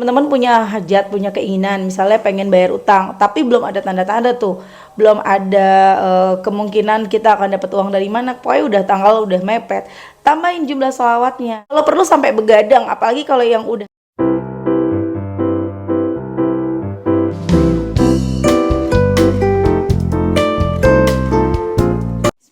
Teman-teman punya hajat, punya keinginan, misalnya pengen bayar utang, tapi belum ada tanda-tanda tuh, belum ada kemungkinan kita akan dapat uang dari mana, pokoknya udah tanggal udah mepet, tambahin jumlah sholawatnya. Kalau perlu sampai begadang, apalagi kalau yang udah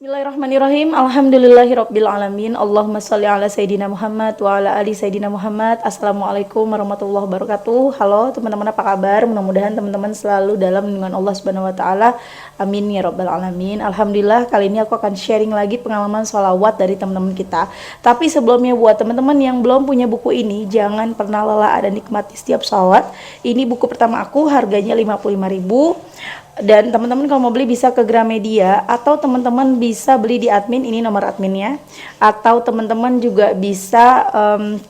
Bismillahirrahmanirrahim. Alhamdulillahirabbil alamin. Allahumma shalli ala sayidina Muhammad wa ala ali sayidina Muhammad. Assalamualaikum warahmatullahi wabarakatuh. Halo teman-teman, apa kabar? Mudah-mudahan teman-teman selalu dalam lindungan Allah Subhanahu wa taala. Amin ya rabbal alamin. Alhamdulillah, kali ini aku akan sharing lagi pengalaman sholawat dari teman-teman kita. Tapi sebelumnya, buat teman-teman yang belum punya buku ini, jangan pernah lelah dan nikmati setiap sholawat. Ini buku pertama aku, harganya 55.000. Dan teman-teman kalau mau beli bisa ke Gramedia, atau teman-teman bisa beli di admin, ini nomor adminnya, atau teman-teman juga bisa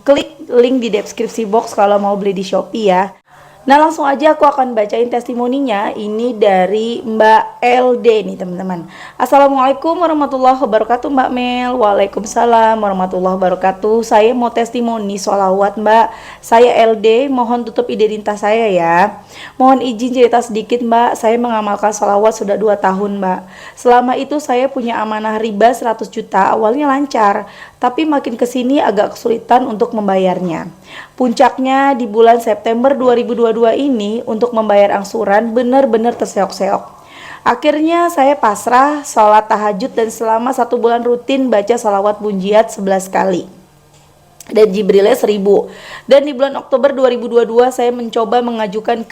klik link di deskripsi box kalau mau beli di Shopee ya. Nah, langsung aja aku akan bacain testimoninya. Ini dari Mbak LD nih teman-teman. Assalamualaikum warahmatullahi wabarakatuh Mbak Mel. Waalaikumsalam warahmatullahi wabarakatuh. Saya mau testimoni sholawat Mbak. Saya LD, mohon tutup identitas saya ya. Mohon izin cerita sedikit Mbak. Saya mengamalkan sholawat sudah 2 tahun Mbak. Selama itu saya punya amanah riba 100 juta. Awalnya lancar, tapi makin kesini agak kesulitan untuk membayarnya. Puncaknya di bulan September 2022 ini, untuk membayar angsuran benar-benar terseok-seok. Akhirnya saya pasrah, sholat tahajud, dan selama 1 bulan rutin baca sholawat munjiat 11 kali dan Jibrilnya 1000. Dan di bulan Oktober 2022 saya mencoba mengajukan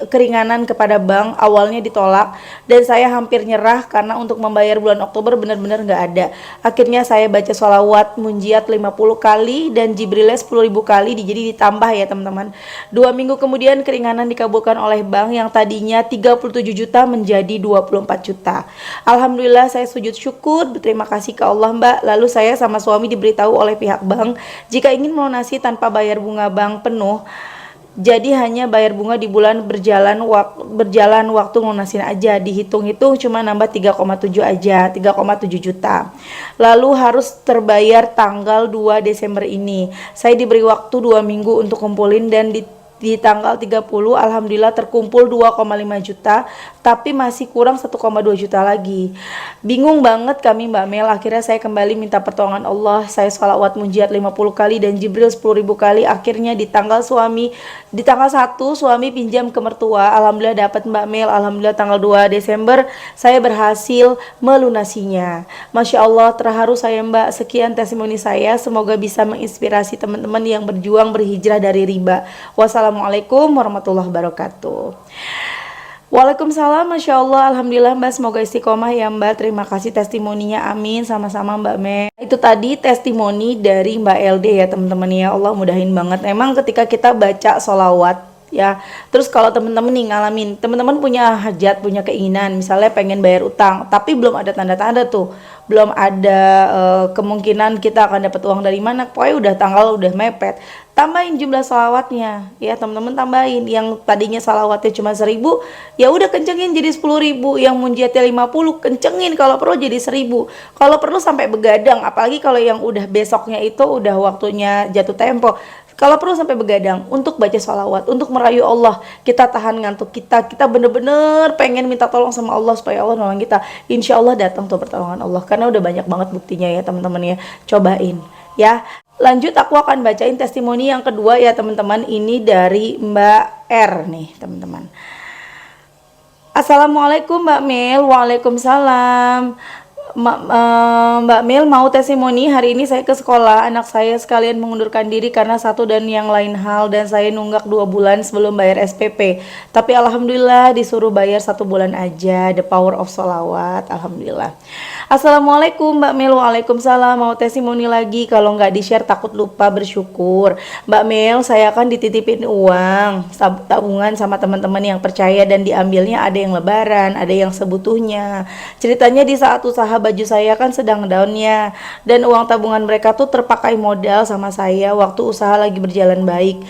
keringanan kepada bank. Awalnya ditolak dan saya hampir nyerah karena untuk membayar bulan Oktober benar-benar nggak ada. Akhirnya saya baca sholawat munjiat 50 kali dan Jibrilnya 10.000 kali, jadi ditambah ya teman-teman. 2 minggu kemudian keringanan dikabulkan oleh bank yang tadinya 37 juta menjadi 24 juta. Alhamdulillah, saya sujud syukur berterima kasih ke Allah Mbak. Lalu saya sama suami diberitahu oleh pihak bank jika ingin melunasi tanpa bayar bunga bank penuh, jadi hanya bayar bunga di bulan berjalan waktu lunasin aja. Dihitung-hitung cuma nambah 3,7 aja, 3,7 juta. Lalu harus terbayar tanggal 2 Desember ini. Saya diberi waktu 2 minggu untuk kumpulin, dan di tanggal 30 alhamdulillah terkumpul 2,5 juta, tapi masih kurang 1,2 juta lagi. Bingung banget kami Mbak Mel. Akhirnya saya kembali minta pertolongan Allah. Saya sholawat munjiat 50 kali dan Jibril 10.000 kali. Akhirnya di tanggal 1 suami pinjam ke mertua. Alhamdulillah dapat Mbak Mel. Alhamdulillah tanggal 2 Desember saya berhasil melunasinya. Masya Allah, terharu saya Mbak. Sekian testimoni saya, semoga bisa menginspirasi teman-teman yang berjuang berhijrah dari riba. Wassalamualaikum warahmatullahi wabarakatuh. Waalaikumsalam. Masya Allah, alhamdulillah Mbak, semoga istiqomah ya Mbak. Terima kasih testimoninya, amin. Sama-sama Mbak Me. Itu tadi testimoni dari Mbak LD ya teman-teman ya. Allah mudahin banget. Emang ketika kita baca sholawat ya, terus kalau teman-teman nih ngalamin, teman-teman punya hajat, punya keinginan, misalnya pengen bayar utang, tapi belum ada tanda-tanda tuh, belum ada kemungkinan kita akan dapat uang dari mana, pokoknya udah tanggal udah mepet, tambahin jumlah sholawatnya ya teman-teman. Tambahin, yang tadinya sholawatnya cuma 1000, ya udah kencengin jadi 10.000. Yang munjiatnya 50, kencengin kalau perlu jadi 1000. Kalau perlu sampai begadang, apalagi kalau yang udah besoknya itu udah waktunya jatuh tempo, kalau perlu sampai begadang untuk baca sholawat, untuk merayu Allah. Kita tahan ngantuk kita bener-bener pengen minta tolong sama Allah supaya Allah nolong kita. Insya Allah datang tuh pertolongan Allah, karena udah banyak banget buktinya ya teman-teman ya. Cobain ya. Lanjut, aku akan bacain testimoni yang kedua ya teman-teman. Ini dari Mbak R nih teman-teman. Assalamualaikum Mbak Mel. Waalaikumsalam. Mbak Mel, mau testimoni. Hari ini saya ke sekolah, anak saya sekalian mengundurkan diri karena satu dan yang lain hal, dan saya nunggak 2 bulan sebelum bayar SPP. Tapi alhamdulillah disuruh bayar 1 bulan aja. The power of sholawat, alhamdulillah. Assalamualaikum Mbak Mel. Waalaikumsalam. Mau testimoni lagi, kalau nggak di-share takut lupa bersyukur. Mbak Mel, saya akan dititipin uang tabungan sama teman-teman yang percaya, dan diambilnya ada yang lebaran, ada yang sebutuhnya. Ceritanya di saat usaha baju saya kan sedang downnya, dan uang tabungan mereka tuh terpakai modal sama saya waktu usaha lagi berjalan baik.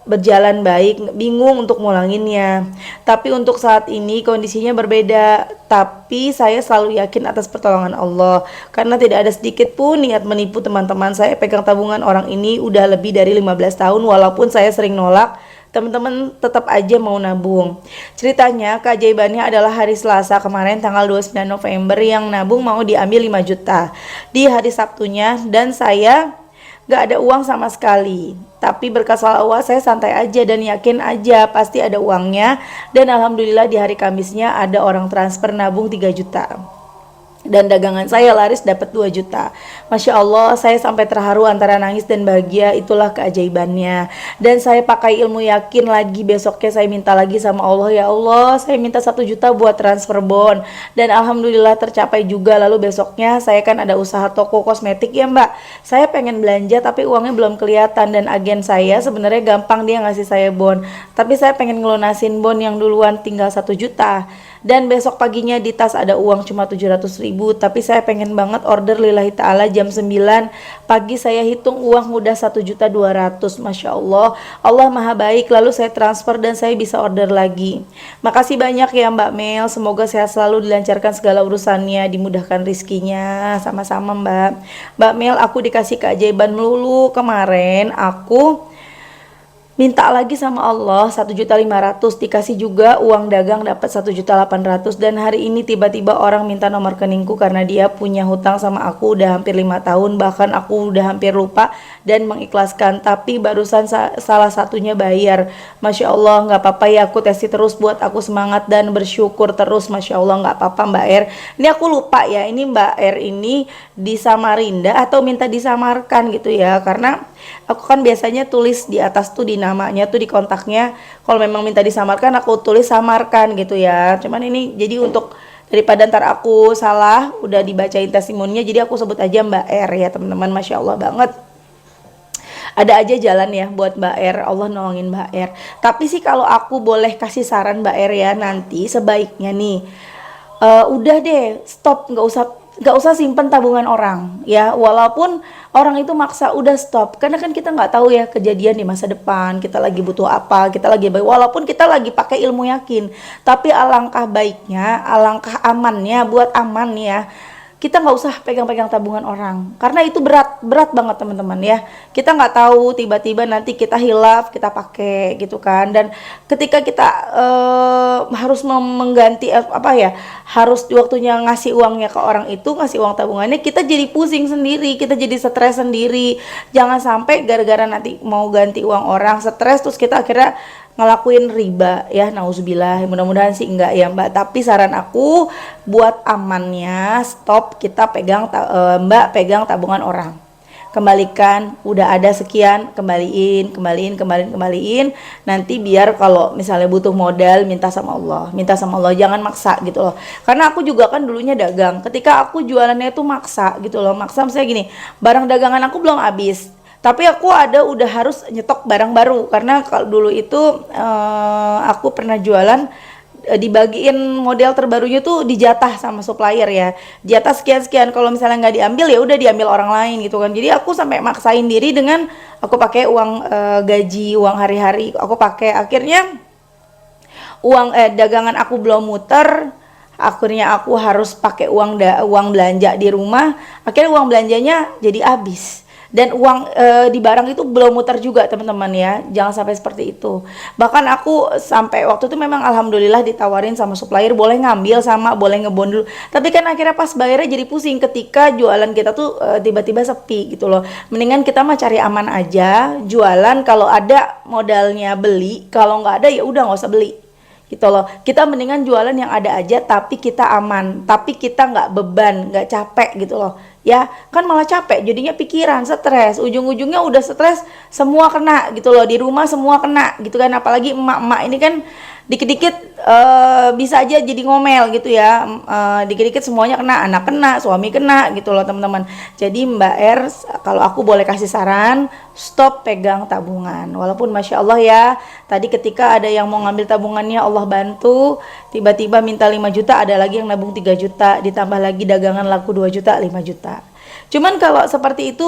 berjalan baik, bingung untuk ngulanginnya. Tapi untuk saat ini kondisinya berbeda, tapi saya selalu yakin atas pertolongan Allah, karena tidak ada sedikit pun niat menipu teman-teman. Saya pegang tabungan orang ini udah lebih dari 15 tahun, walaupun saya sering nolak, teman-teman tetap aja mau nabung. Ceritanya keajaibannya adalah hari Selasa kemarin tanggal 29 November yang nabung mau diambil 5 juta di hari Sabtunya, dan saya gak ada uang sama sekali. Tapi berkat salawat saya santai aja dan yakin aja pasti ada uangnya. Dan alhamdulillah di hari Kamisnya ada orang transfer nabung 3 juta. Dan dagangan saya laris dapat 2 juta. Masya Allah, saya sampai terharu antara nangis dan bahagia. Itulah keajaibannya. Dan saya pakai ilmu yakin lagi, besoknya saya minta lagi sama Allah, ya Allah saya minta 1 juta buat transfer bon. Dan alhamdulillah tercapai juga. Lalu besoknya saya kan ada usaha toko kosmetik ya mbak, saya pengen belanja tapi uangnya belum kelihatan. Dan agen saya sebenarnya gampang, dia ngasih saya bon, tapi saya pengen ngelunasin bon yang duluan tinggal 1 juta. Dan besok paginya di tas ada uang cuma 700.000, tapi saya pengen banget order lillahi ta'ala jam 9 pagi. Saya hitung uang udah 1.200.000. Masya Allah, Allah maha baik. Lalu saya transfer dan saya bisa order lagi. Makasih banyak ya Mbak Mel, semoga sehat selalu, dilancarkan segala urusannya, dimudahkan rizkinya. Sama-sama Mbak Mel, aku dikasih keajaiban melulu. Kemarin aku minta lagi sama Allah 1.500.000, dikasih juga uang dagang dapat 1.800.000. Dan hari ini tiba-tiba orang minta nomor rekeningku karena dia punya hutang sama aku udah hampir 5 tahun, bahkan aku udah hampir lupa dan mengikhlaskan, tapi barusan salah satunya bayar. Masya Allah, nggak apa-apa ya, aku testi terus buat aku semangat dan bersyukur terus. Masya Allah, nggak apa-apa Mbak R. Ini aku lupa ya, ini Mbak R ini di Samarinda atau minta disamarkan gitu ya, karena aku kan biasanya tulis di atas tuh, di namanya tuh, di kontaknya, kalau memang minta disamarkan aku tulis samarkan gitu ya. Cuman ini jadi untuk daripada ntar aku salah udah dibacain testimoninya, jadi aku sebut aja Mbak R ya teman-teman. Masya Allah banget, ada aja jalan ya buat Mbak R, Allah nolongin Mbak R. Tapi sih kalau aku boleh kasih saran Mbak R ya, nanti sebaiknya nih udah deh stop, nggak usah simpen tabungan orang ya, walaupun orang itu maksa, udah stop. Karena kan kita nggak tahu ya kejadian di masa depan, kita lagi butuh apa, kita lagi baik, walaupun kita lagi pakai ilmu yakin, tapi alangkah baiknya, alangkah amannya, buat aman ya, kita nggak usah pegang-pegang tabungan orang, karena itu berat banget teman-teman ya. Kita nggak tahu tiba-tiba nanti kita hilaf, kita pakai gitu kan. Dan ketika kita harus mengganti apa ya, harus waktunya ngasih uangnya ke orang itu, ngasih uang tabungannya, kita jadi pusing sendiri, kita jadi stres sendiri. Jangan sampai gara-gara nanti mau ganti uang orang stres, terus kita akhirnya ngelakuin riba ya, nauzubillah. Mudah-mudahan sih enggak ya Mbak, tapi saran aku buat amannya stop kita pegang Mbak pegang tabungan orang, kembalikan, udah ada sekian, kembaliin. Nanti biar kalau misalnya butuh modal minta sama Allah, jangan maksa gitu loh. Karena aku juga kan dulunya dagang, ketika aku jualannya itu maksa gitu loh, maksa misalnya gini, barang dagangan aku belum habis tapi aku udah harus nyetok barang baru. Karena kalau dulu itu aku pernah jualan, dibagiin model terbarunya tuh dijatah sama supplier ya, jatah sekian, kalau misalnya nggak diambil ya udah diambil orang lain gitu kan. Jadi aku sampai maksain diri dengan aku pakai uang gaji, uang hari-hari aku pakai. Akhirnya uang dagangan aku belum muter, akhirnya aku harus pakai uang belanja di rumah. Akhirnya uang belanjanya jadi habis, dan uang di barang itu belum muter juga teman-teman ya. Jangan sampai seperti itu. Bahkan aku sampai waktu itu memang alhamdulillah ditawarin sama supplier boleh ngambil sama boleh ngebond dulu, tapi kan akhirnya pas bayarnya jadi pusing ketika jualan kita tuh tiba-tiba sepi gitu loh. Mendingan kita mah cari aman aja, jualan kalau ada modalnya beli, kalau nggak ada ya udah nggak usah beli gitu loh. Kita mendingan jualan yang ada aja tapi kita aman, tapi kita nggak beban, nggak capek gitu loh ya. Kan malah capek jadinya, pikiran stres, ujung-ujungnya udah stres semua kena gitu loh, di rumah semua kena gitu kan. Apalagi emak-emak ini kan dikit-dikit bisa aja jadi ngomel gitu ya, dikit-dikit semuanya kena, anak kena, suami kena gitu loh teman-teman. Jadi Mbak R, kalau aku boleh kasih saran, stop pegang tabungan. Walaupun Masya Allah ya, tadi ketika ada yang mau ngambil tabungannya Allah bantu, tiba-tiba minta 5 juta, ada lagi yang nabung 3 juta, ditambah lagi dagangan laku 2 juta, 5 juta. Cuman kalau seperti itu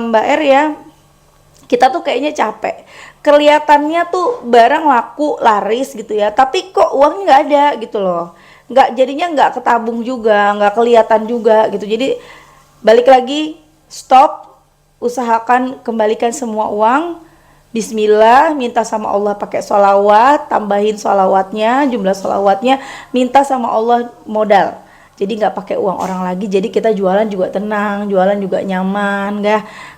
Mbak R ya, kita tuh kayaknya capek. kelihatannya tuh barang laku laris gitu ya, tapi kok uangnya nggak ada gitu loh, nggak, jadinya nggak ketabung juga, nggak kelihatan juga gitu. Jadi balik lagi, stop, usahakan kembalikan semua uang, Bismillah, minta sama Allah pakai sholawat, tambahin sholawatnya, jumlah sholawatnya, minta sama Allah modal. Jadi nggak pakai uang orang lagi, jadi kita jualan juga tenang, jualan juga nyaman,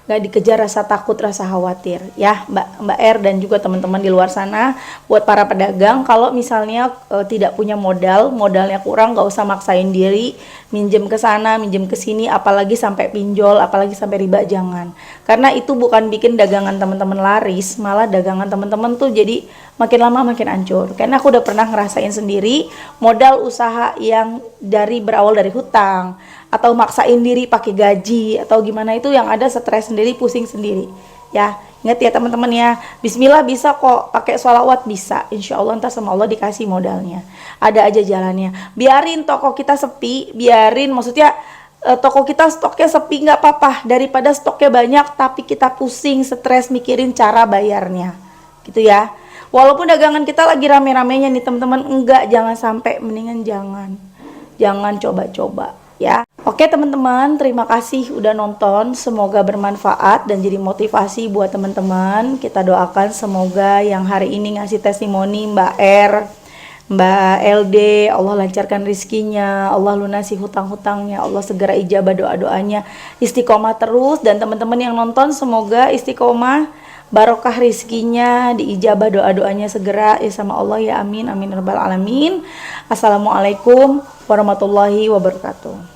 nggak dikejar rasa takut, rasa khawatir. Ya, Mbak R dan juga teman-teman di luar sana, buat para pedagang, kalau misalnya tidak punya modal, modalnya kurang, nggak usah maksain diri, minjem ke sana, minjem ke sini, apalagi sampai pinjol, apalagi sampai riba, jangan. Karena itu bukan bikin dagangan teman-teman laris, malah dagangan teman-teman tuh jadi makin lama makin hancur. Karena aku udah pernah ngerasain sendiri modal usaha yang berawal dari hutang atau maksain diri pakai gaji atau gimana, itu yang ada stres sendiri, pusing sendiri. Ya, ingat ya teman-teman ya, Bismillah bisa kok, pakai sholawat bisa, insya Allah ntar sama Allah dikasih modalnya, ada aja jalannya. Biarin toko kita sepi, biarin, maksudnya toko kita stoknya sepi nggak apa-apa, daripada stoknya banyak tapi kita pusing, stres mikirin cara bayarnya, gitu ya. Walaupun dagangan kita lagi rame-ramenya nih teman-teman, enggak, jangan sampai, mendingan jangan coba-coba ya. Oke teman-teman, terima kasih udah nonton, semoga bermanfaat dan jadi motivasi buat teman-teman. Kita doakan semoga yang hari ini ngasih testimoni, Mbak R, Mbak LD, Allah lancarkan rizkinya, Allah lunasi hutang-hutangnya, Allah segera ijabah doa-doanya, istiqomah terus. Dan teman-teman yang nonton semoga istiqomah, barokah rizkinya, diijabah doa-doanya segera ya sama Allah ya, amin amin rabbal alamin. Assalamualaikum warahmatullahi wabarakatuh.